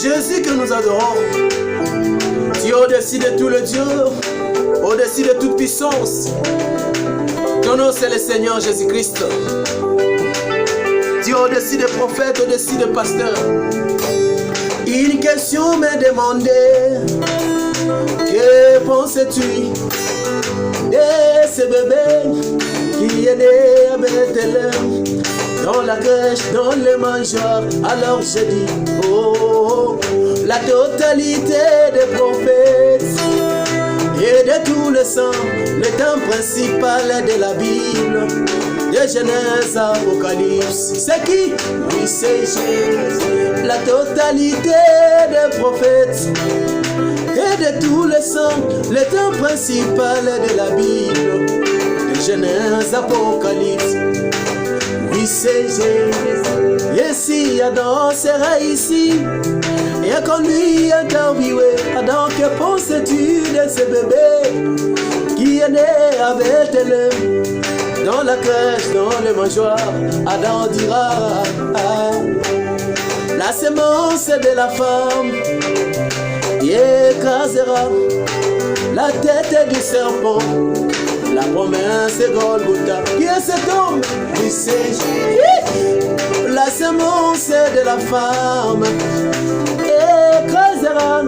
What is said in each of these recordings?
Jésus que nous adorons. Tu es au-dessus de tout le Dieu, au-dessus de toute puissance. Ton nom c'est le Seigneur Jésus-Christ. Tu es au-dessus des prophètes, au-dessus des pasteurs. Une question m'est demandée. Que penses-tu de ce bébé qui est né à Bethléem, dans la crèche, dans le mangeoire? Alors je dis, oh, la totalité des prophètes et de tout le sang, le temps principal de la Bible, de Genèse à Apocalypse. C'est qui? Oui, c'est Jésus. La totalité des prophètes et de tout le sang, le temps principal de la Bible, de Genèse à Apocalypse. Oui, c'est Jésus. Et si Adam serait ici, et qu'on lui interviewé, Adam, que penses-tu de ce bébé qui est né à Bethléem, dans la crèche, dans le mangeoire? Adam dira, la semence de la femme qui écrasera la tête du serpent. La promesse est Golgotha. Qui est cet homme? Oui, c'est Jésus. La semence de la femme écrasera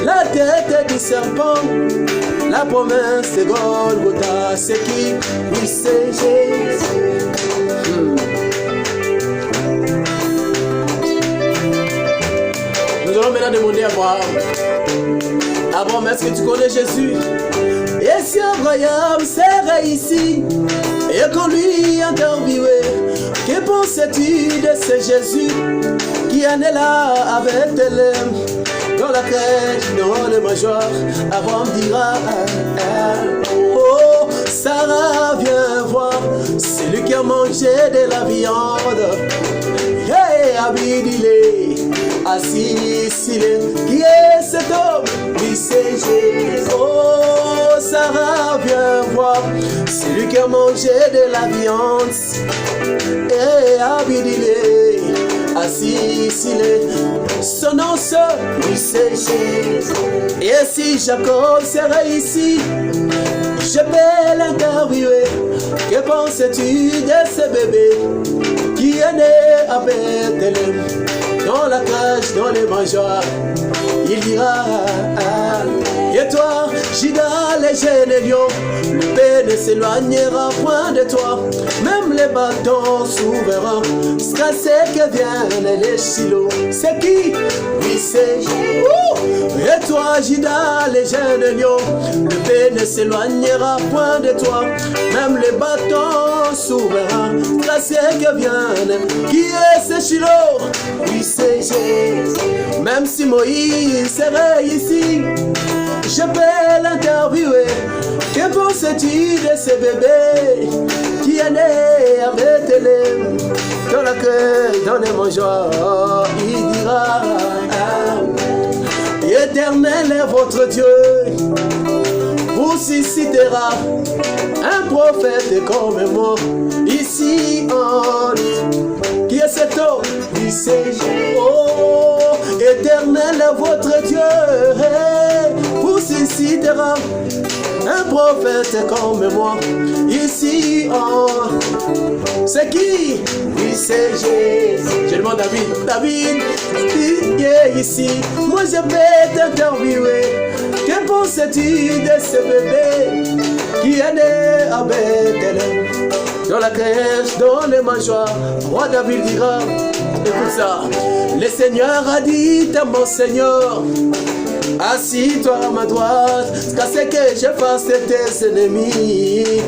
la tête du serpent. La promesse est Golgotha. C'est qui? Oui, c'est Jésus. Nous allons maintenant demander à Abraham. Abraham, est-ce que tu connais Jésus? Et si Abraham serait ici et qu'on lui interviewait, que penses-tu de ce Jésus qui en est là à Bethléem, dans la crèche, dans le mangeoire? Abraham dira, oh, Sarah, viens voir celui qui a mangé de la viande. Hey, Abid, il est assis ici. Qui est cet homme? Oui, c'est Jésus. Oh, Sarah, viens voir celui qui a mangé de la viande. Hey, Abid, il est assis ici. Son nom c'est, oui, c'est Jésus. Et si Jacob serait ici, je vais l'interviewer. Que penses-tu de ce bébé qui est né à Bethléem, dans la crèche, dans les mangeoires? Il dira, et toi, Judas, les jeunes lions, le paix ne s'éloignera point de toi. Même les bâtons s'ouvriront, jusqu'à ce que viennent les silos. C'est qui? Oui, c'est Jésus. Et toi, Judas, les jeunes lions, le paix ne s'éloignera point de toi. Même les bâtons s'ouvriront, jusqu'à ce que viennent. Qui est ce Shiloh? Oui, c'est Jésus. Même si Moïse serait ici, je vais l'interviewer. Que penses-tu de ce bébé qui est né à Bethléem, dans la crèche, dans les mangeoires? Il dira, Éternel est votre Dieu, vous suscitera un prophète comme moi ici en lui. Qui est cet homme? Oui, c'est Jésus. Oh, Éternel est votre Dieu, vous suscitera un prophète comme moi ici en... C'est qui? Oui, c'est Jésus. Je demande à David. David, qui est ici? Moi je vais t'interviewer. Que penses-tu de ce bébé qui est né à Bethléem, dans la crèche, dans les mangeoires? Roi David dira, écoute ça. Le Seigneur a dit à mon Seigneur, assis-toi à ma droite, jusqu'à ce que je fasse tes ennemis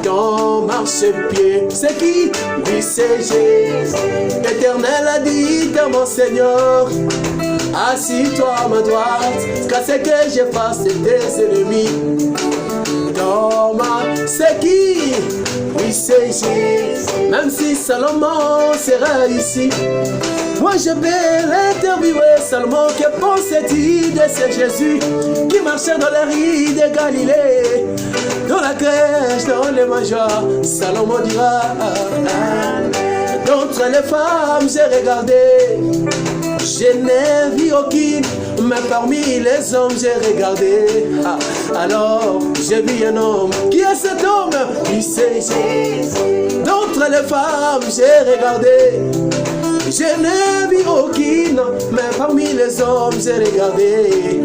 ton marchepied. C'est qui? Oui, c'est Jésus. L'Éternel a dit à mon Seigneur, assis-toi à ma droite, jusqu'à ce que je fasse tes ennemis ton marchepied. C'est qui? Oui, c'est Jésus. Même si Salomon sera ici, moi je vais l'interviewer. Salomon, que pensais-tu de ce Jésus qui marchait dans les rues de Galilée, dans la crèche, dans les mangeoires? Salomon dira, d'entre les femmes j'ai regardé, Je n'ai vu aucune, mais parmi les hommes j'ai regardé. Alors j'ai vu un homme. Qui est cet homme? Oui, c'est Jésus. D'entre les femmes j'ai regardé. Je n'ai vu aucune, mais parmi les hommes j'ai regardé.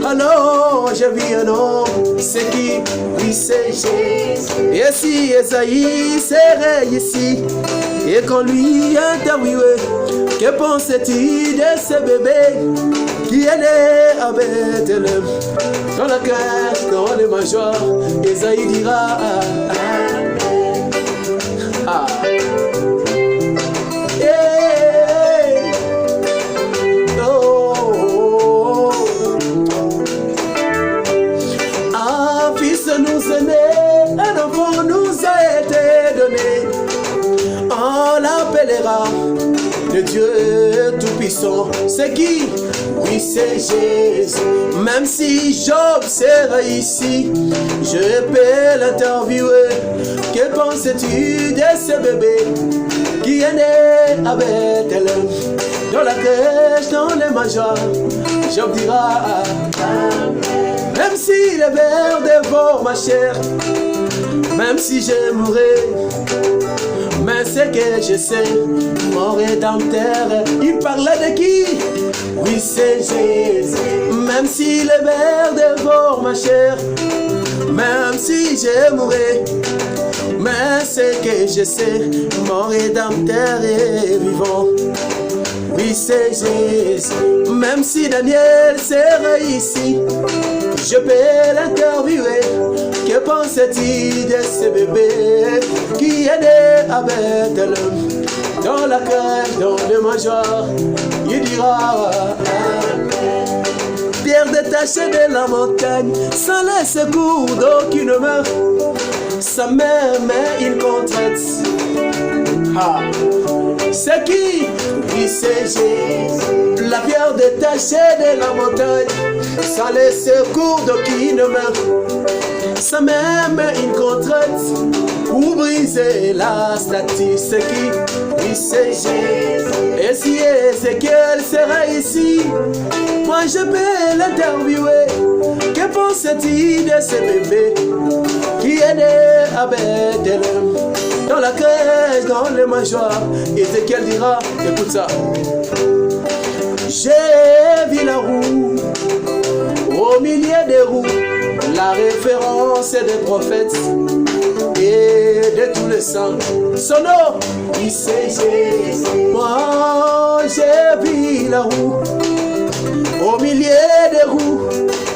Alors j'ai vu un homme, c'est qui? Oui, c'est Jésus. Et si Esaïe serait ici et qu'on lui interviewait, que pensait-il de ce bébé qui est né à Bethléem? Dans la crèche, dans les mangeoires, Esaïe dira nous est né, un enfant nous a été donné. On l'appellera le Dieu Tout-Puissant. C'est qui? Oui, c'est Jésus. Même si Job serait ici, je peux l'interviewer. Que penses-tu de ce bébé qui est né à Bethléem? Dans la crèche, dans les mangeoires, Job dira même si les vers dévorent ma chair, même si je mourrai, mais c'est que je sais, mon rédempteur, il parlait de qui? Oui, c'est Jésus. Même si les vers dévorent ma chair, même si je mourrai, mais c'est que je sais, mon rédempteur est vivant. Oui, c'est Jésus. Même si Daniel serait ici, je peux l'interviewer. Que pensait-il de ce bébé qui est né à Bethléem? Dans la crèche, dans le mangeoire, il dira pierre détachée de la montagne, sans le secours d'aucune main, sa mère met une contrainte. C'est qui? Oui, c'est Jésus. La pierre détachée de la montagne, sans les secours d'aucune main, sans même une contrainte pour briser la statue. C'est qui? Oui, c'est Jésus. Et si Ézéchiel sera ici, moi je peux l'interviewer. Que pense-t-il de ce bébé qui est né à Bethléem? Dans la crèche, dans les mangeoires, Ézéchiel dira, écoute ça. J'ai vu la roue, au milieu des roues, la référence des prophètes et de tous les saints. Son nom, il c'est Jésus. Moi, j'ai vu la roue, au milieu des roues,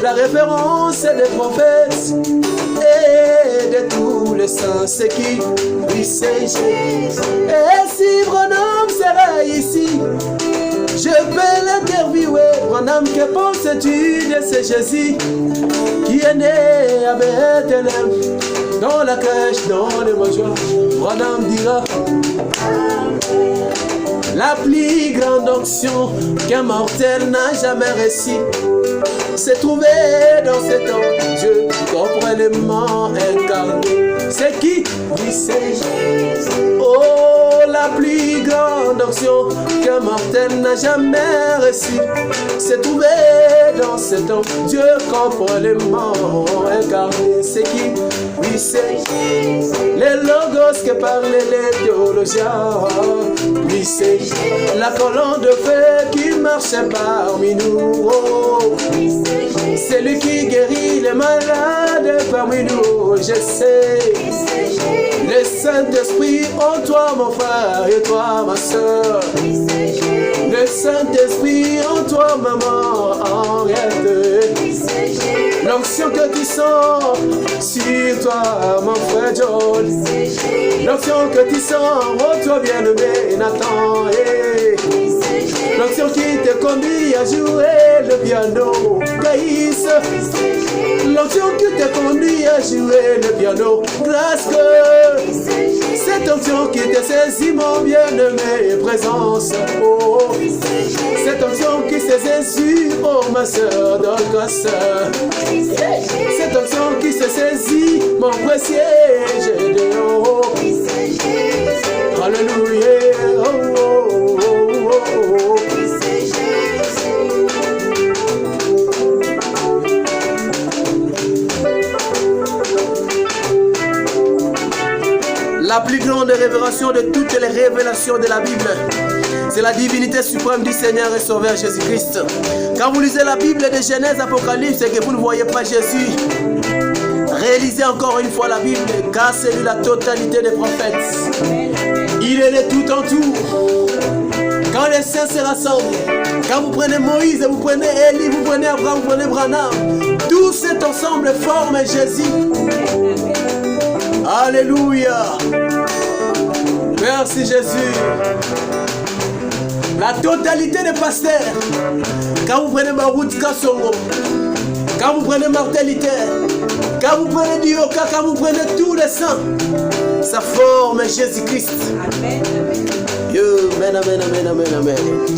la référence des prophètes et de tous les saints. C'est qui? Oui, c'est Jésus. Et si Branham serait ici, je peux l'interviewer. Branham, que penses-tu de ce Jésus qui est né à Bethléem? Dans la crèche, dans les mangeoires, Branham dira la plus grande onction qu'un mortel n'a jamais reçue s'est trouvé dans cet homme, Dieu corporellement incarné. C'est qui? Oui, c'est Jésus. Oh, la plus grande onction qu'un mortel n'a jamais reçue s'est trouvé dans cet homme, Dieu corporellement incarné. C'est qui? Oui, c'est Jésus. Les logos que parlaient les théologiens. Oui, c'est la colonne de feu qui marchait parmi nous. Oh, c'est lui qui guérit les malades parmi nous. Je sais. Le Saint-Esprit en toi, mon frère, et toi, ma soeur. Le Saint-Esprit en toi, maman, en réalité. L'onction que tu sens sur toi, mon frère John. L'onction que tu sens, oh toi bien-aimé Nathan. L'onction qui te conduit à jouer le piano, Gaïs. L'onction qui te conduit à jouer le piano, grâce que cette onction qui te saisit, mon bien-aimé, présence. Oh, cette onction qui se saisit, oh ma soeur, Dorcas. Cette onction qui se saisit, mon précieux Gédéon. Alléluia. Oh, oh, oh, oh, oh. La plus grande révélation de toutes les révélations de la Bible, c'est la divinité suprême du Seigneur et Sauveur Jésus-Christ. Quand vous lisez la Bible de Genèse, Apocalypse et que vous ne voyez pas Jésus, réalisez encore une fois la Bible, car c'est lui la totalité des prophètes. Il est de tout en tout. Quand les saints se rassemblent, quand vous prenez Moïse, vous prenez Élie, vous prenez Abraham, vous prenez Branham, tout cet ensemble forme Jésus. Alléluia. Merci Jésus. La totalité des pasteurs, quand vous prenez Marout Kassongo, quand vous prenez Martin Luther, quand vous prenez Dioka, quand vous prenez tous les saints, ça forme Jésus-Christ. Amen. Amen, amen, amen, amen, amen.